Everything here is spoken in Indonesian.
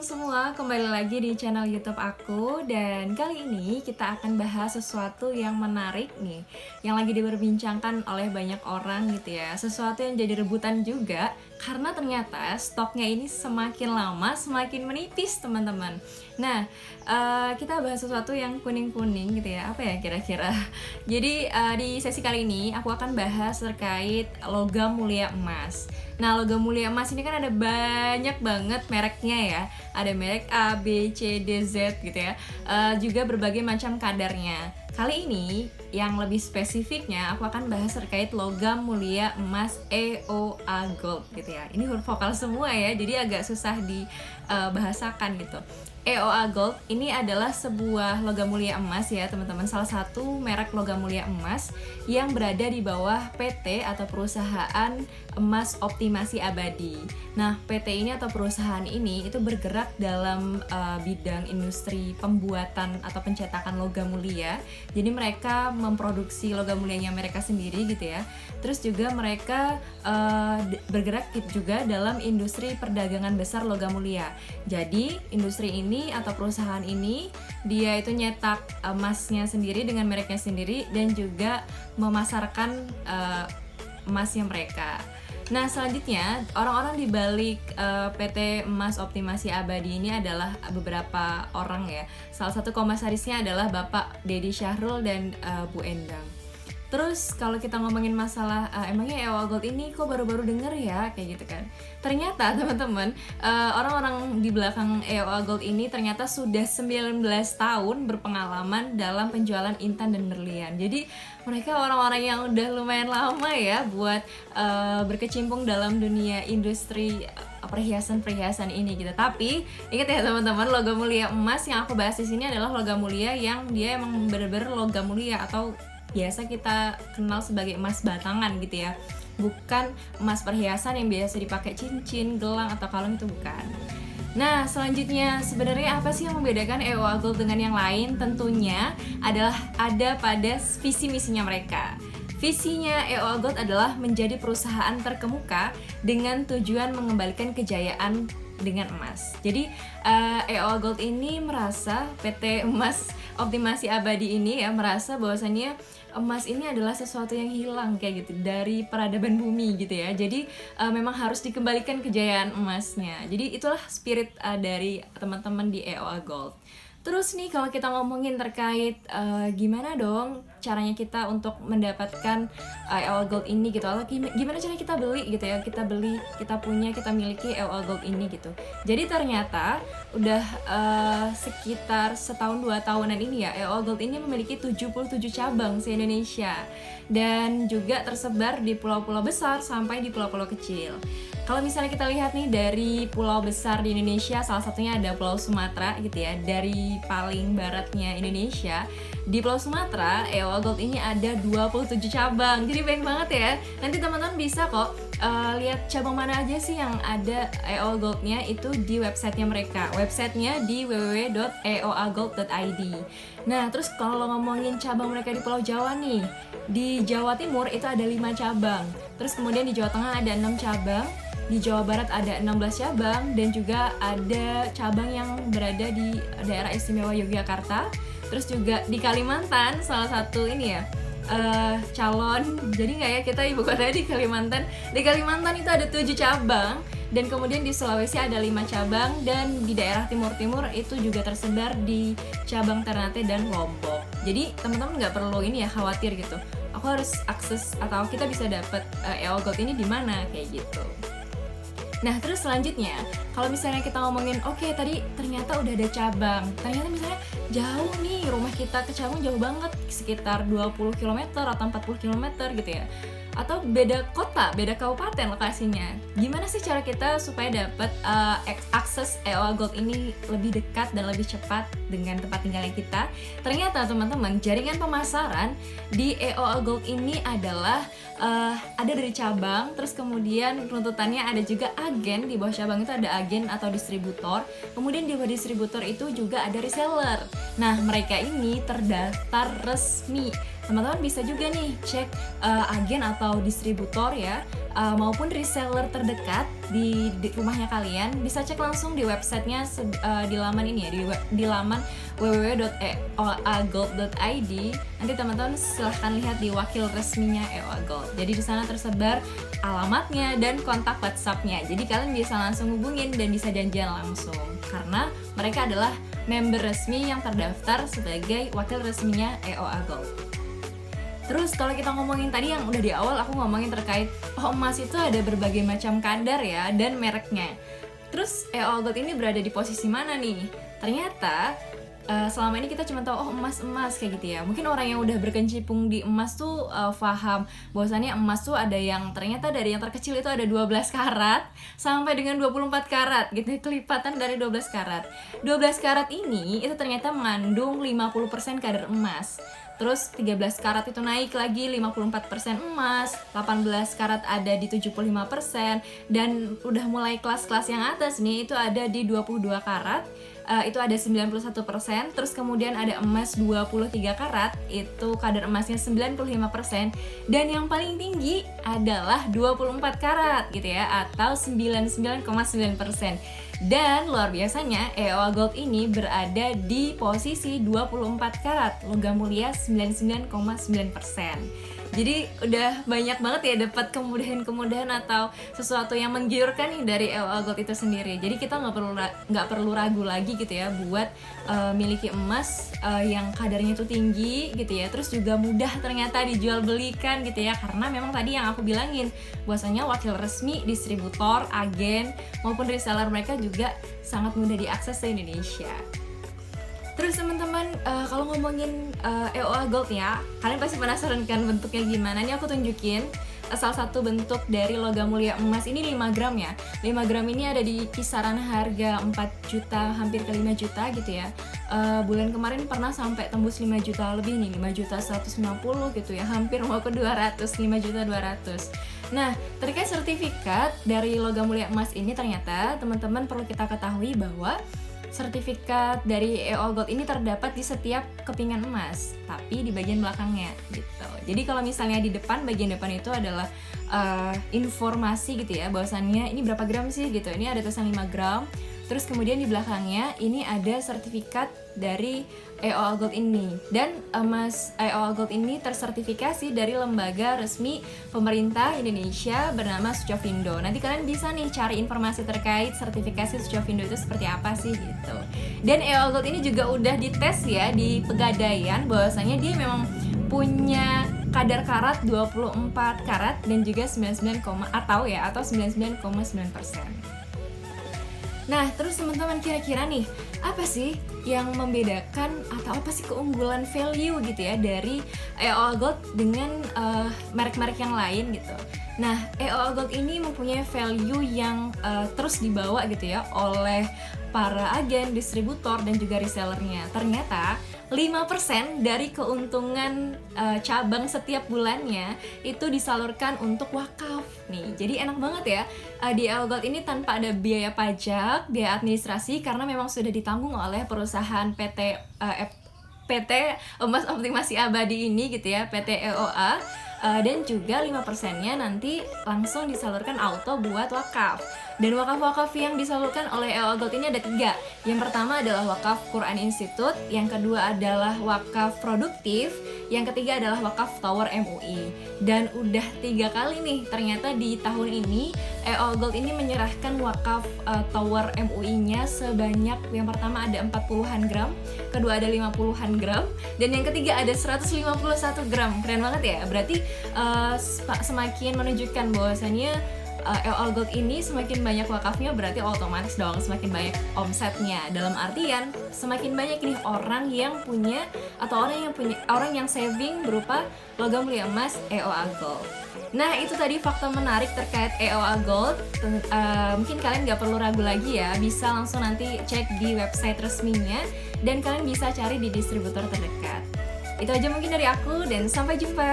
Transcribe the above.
teman-teman semua, kembali lagi di channel YouTube aku. Dan kali ini kita akan bahas sesuatu yang menarik nih, yang lagi diperbincangkan oleh banyak orang gitu ya. Sesuatu yang jadi rebutan juga, karena ternyata stoknya ini semakin lama semakin menipis teman-teman. Nah, kita bahas sesuatu yang kuning-kuning gitu ya. Apa ya kira-kira? Jadi di sesi kali ini aku akan bahas terkait logam mulia emas. Nah, logam mulia emas ini kan ada banyak banget mereknya ya. Ada merek A, B, C, D, Z gitu ya. Juga berbagai macam kadarnya. Kali ini yang lebih spesifiknya aku akan bahas terkait logam mulia emas EOA Gold gitu ya. Ini huruf vokal semua ya, jadi agak susah dibahasakan gitu. EOA Gold ini adalah sebuah logam mulia emas ya teman-teman, salah satu merek logam mulia emas yang berada di bawah PT atau perusahaan emas optimasi abadi. Nah, PT ini atau perusahaan ini itu bergerak dalam bidang industri pembuatan atau pencetakan logam mulia. Jadi mereka memproduksi logam mulianya mereka sendiri gitu ya. Terus juga mereka bergerak juga dalam industri perdagangan besar logam mulia. Jadi industri ini atau perusahaan ini dia itu nyetak emasnya sendiri dengan mereknya sendiri dan juga memasarkan emasnya mereka. Nah, selanjutnya orang-orang di balik PT Emas Optimasi Abadi ini adalah beberapa orang ya. Salah satu komisarisnya adalah Bapak Dedi Syahrul dan Bu Endang. Terus kalau kita ngomongin masalah emangnya EOA Gold ini kok baru-baru denger ya kayak gitu kan. Ternyata teman-teman orang-orang di belakang EOA Gold ini ternyata sudah 19 tahun berpengalaman dalam penjualan intan dan berlian. Jadi mereka orang-orang yang udah lumayan lama ya buat berkecimpung dalam dunia industri perhiasan-perhiasan ini gitu. Tapi ingat ya teman-teman, logam mulia emas yang aku bahas di sini adalah logam mulia yang dia emang bener-bener logam mulia atau biasa kita kenal sebagai emas batangan gitu ya, bukan emas perhiasan yang biasa dipakai cincin, gelang atau kalung, itu bukan. Nah, selanjutnya sebenarnya apa sih yang membedakan EOA Gold dengan yang lain? Tentunya adalah ada pada visi misinya mereka. Visinya EOA Gold adalah menjadi perusahaan terkemuka dengan tujuan mengembalikan kejayaan dengan emas. Jadi EOA Gold ini merasa PT Emas Optimasi Abadi ini ya merasa bahwasannya emas ini adalah sesuatu yang hilang kayak gitu dari peradaban bumi gitu ya. Jadi memang harus dikembalikan kejayaan emasnya. Jadi itulah spirit dari teman-teman di EOA Gold. Terus nih kalau kita ngomongin terkait gimana dong caranya kita untuk mendapatkan EOA Gold ini gitu, atau gimana caranya kita beli gitu ya, kita beli, kita punya, kita miliki EOA Gold ini gitu. Jadi ternyata udah sekitar setahun 2 tahunan ini ya, EOA Gold ini memiliki 77 cabang se-Indonesia dan juga tersebar di pulau-pulau besar sampai di pulau-pulau kecil. Kalau misalnya kita lihat nih dari pulau besar di Indonesia, salah satunya ada Pulau Sumatera gitu ya. Dari paling baratnya Indonesia, di Pulau Sumatera EOA Gold ini ada 27 cabang. Jadi banyak banget ya. Nanti teman-teman bisa kok lihat cabang mana aja sih yang ada EOA Gold-nya itu di websitenya mereka. Websitenya di www.eoagold.id. Nah, terus kalau ngomongin cabang mereka di Pulau Jawa nih, di Jawa Timur itu ada 5 cabang. Terus kemudian di Jawa Tengah ada 6 cabang. Di Jawa Barat ada 16 cabang dan juga ada cabang yang berada di daerah istimewa Yogyakarta. Terus juga di Kalimantan salah satu ini ya calon, jadi nggak ya kita ibu kotanya di Kalimantan. Di Kalimantan itu ada 7 cabang dan kemudian di Sulawesi ada 5 cabang dan di daerah timur-timur itu juga tersebar di cabang Ternate dan Lombok. Jadi teman-teman nggak perlu ini ya khawatir gitu. Aku harus akses atau kita bisa dapat EOA Gold ini di mana kayak gitu. Nah, terus selanjutnya, kalau misalnya kita ngomongin, oke, tadi ternyata udah ada cabang. Ternyata misalnya jauh nih, rumah kita ke cabang jauh banget, sekitar 20 km atau 40 km gitu ya. Atau beda kota, beda kabupaten lokasinya. Gimana sih cara kita supaya dapat akses EOA Gold ini lebih dekat dan lebih cepat dengan tempat tinggalnya kita? Ternyata teman-teman, jaringan pemasaran di EOA Gold ini adalah ada dari cabang, terus kemudian runtutannya ada juga agen. Di bawah cabang itu ada agen atau distributor. Kemudian di bawah distributor itu juga ada reseller. Nah, mereka ini terdaftar resmi teman-teman bisa juga nih cek agen atau distributor ya, maupun reseller terdekat di rumahnya kalian. Bisa cek langsung di websitenya di laman ini ya, di laman www.eoagold.id. Nanti teman-teman silahkan lihat di wakil resminya EOA Gold. Jadi di sana tersebar alamatnya dan kontak WhatsApp-nya. Jadi kalian bisa langsung hubungin dan bisa janjian langsung, karena mereka adalah member resmi yang terdaftar sebagai wakil resminya EOA Gold. Terus kalau kita ngomongin tadi yang udah di awal aku ngomongin terkait emas itu ada berbagai macam kadar ya dan mereknya. Terus EOA Gold ini berada di posisi mana nih? Ternyata selama ini kita cuma tahu emas kayak gitu ya. Mungkin orang yang udah berkecimpung di emas tuh paham bahwasannya emas tuh ada yang ternyata dari yang terkecil itu ada 12 karat sampai dengan 24 karat gitu, kelipatan dari 12 karat. 12 karat ini itu ternyata mengandung 50% kadar emas. Terus 13 karat itu naik lagi 54% emas, 18 karat ada di 75%, dan udah mulai kelas-kelas yang atas nih itu ada di 22 karat, itu ada 91%, terus kemudian ada emas 23 karat, itu kadar emasnya 95%, dan yang paling tinggi adalah 24 karat gitu ya, atau 99,9%. Dan luar biasanya EOA Gold ini berada di posisi 24 karat, logam mulia 99,9%. Jadi udah banyak banget ya dapat kemudahan-kemudahan atau sesuatu yang menggiurkan nih dari EOA Gold itu sendiri. Jadi kita nggak perlu ragu lagi gitu ya buat miliki emas yang kadarnya itu tinggi gitu ya. Terus juga mudah ternyata dijual belikan gitu ya, karena memang tadi yang aku bilangin bahwasanya wakil resmi, distributor, agen maupun reseller mereka juga sangat mudah diakses di Indonesia. Terus teman-teman, kalau ngomongin EOA Gold ya, kalian pasti penasaran kan bentuknya gimana. Ini aku tunjukin salah satu bentuk dari logam mulia emas. Ini 5 gram ya. 5 gram ini ada di kisaran harga 4 juta, hampir ke 5 juta gitu ya. Bulan kemarin pernah sampai tembus 5 juta lebih nih, 5 juta 150 gitu ya, hampir mau ke 200, 5 juta 200. Nah, terkait sertifikat dari logam mulia emas ini, ternyata teman-teman perlu kita ketahui bahwa sertifikat dari EOA Gold ini terdapat di setiap kepingan emas, tapi di bagian belakangnya gitu. Jadi kalau misalnya di depan, bagian depan itu adalah informasi gitu ya, bahwasannya ini berapa gram sih gitu. Ini ada tulisan 5 gram. Terus kemudian di belakangnya ini ada sertifikat dari EOA Gold ini. Dan emas EOA Gold ini tersertifikasi dari lembaga resmi pemerintah Indonesia bernama Sucovindo. Nanti kalian bisa nih cari informasi terkait sertifikasi Sucovindo itu seperti apa sih gitu. Dan EOA Gold ini juga udah dites ya di Pegadaian, bahwasanya dia memang punya kadar karat 24 karat dan juga 99,9%. Nah, terus teman-teman kira-kira nih, apa sih yang membedakan atau apa sih keunggulan value gitu ya dari EOA Gold dengan merek-merek yang lain gitu. Nah, EOA Gold ini mempunyai value yang terus dibawa gitu ya oleh para agen, distributor, dan juga resellernya. Ternyata 5% dari keuntungan cabang setiap bulannya itu disalurkan untuk wakaf nih. Jadi enak banget ya, di EOA Gold ini tanpa ada biaya pajak, biaya administrasi, karena memang sudah ditanggung oleh perusahaan PT Emas Optimasi Abadi ini gitu ya, PT EOA. Dan juga 5%-nya nanti langsung disalurkan auto buat wakaf. Dan wakaf-wakaf yang disalurkan oleh EOA Gold ini ada 3. Yang pertama adalah wakaf Quran Institute, yang kedua adalah wakaf produktif, yang ketiga adalah wakaf Tower MUI. Dan udah 3 kali nih ternyata di tahun ini EOA Gold ini menyerahkan wakaf Tower MUI-nya sebanyak, yang pertama ada 40-an gram, kedua ada 50-an gram, dan yang ketiga ada 151 gram. Keren banget ya. Berarti semakin menunjukkan bahwasannya EOA Gold ini semakin banyak wakafnya, berarti otomatis dong semakin banyak omsetnya. Dalam artian semakin banyak nih orang yang punya atau orang yang saving berupa logam mulia emas EOA Gold. Nah, itu tadi fakta menarik terkait EOA Gold. Mungkin kalian gak perlu ragu lagi ya, bisa langsung nanti cek di website resminya dan kalian bisa cari di distributor terdekat. Itu aja mungkin dari aku, dan sampai jumpa.